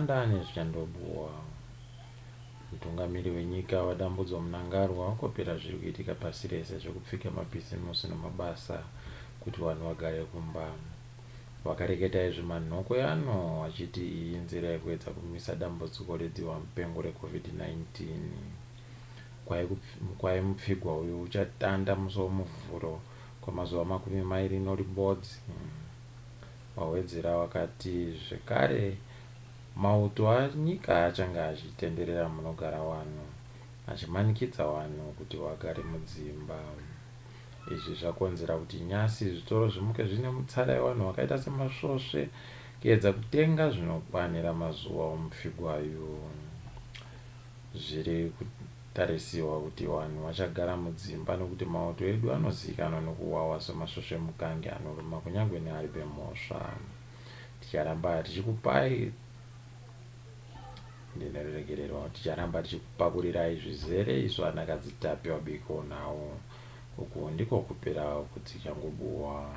ndani zvichandobuwa. Mutungamiri wenyika wadambudzwa Mnangagwa wakopera zviri kuitika pasi rese zvekupfika mabhizimusi nemabasa kuti vanhu vagare kumba. Vakareketa izvi manhoko yano vachiti iyi inzira yekuedza kumisa dambudziko redzihwa mupengo reCOVID-19. Kwai mupfigwa uyu uchatanda musi womuvhuro kwamazuva 20 noribodzi. Wawedzera wakati zvekare mauto anyika achange achitenderera munogara vanhu, achimanikidza vanhu kuti vagare mudzimba. Izvi zvakonzera kuti nyasi zvitoro zvimuke zvine mutsara yevanhu vakaita semasvosve kuedza kutenga zvinokwanira mazuva omupfigwayo. Zviri kutarisiwa kuti vanhu vachagara mudzimba nokuti mauto edu anozivikanwa nokuwawa semasvosve mukange anoruma kunyange neari pemhosva. Ticharamba tichikupai ticharamba tichikupakurirai zvizere isu anakadzi Tapi Wabiko nawo. Uku ndiko kupera kudzichangobuwa.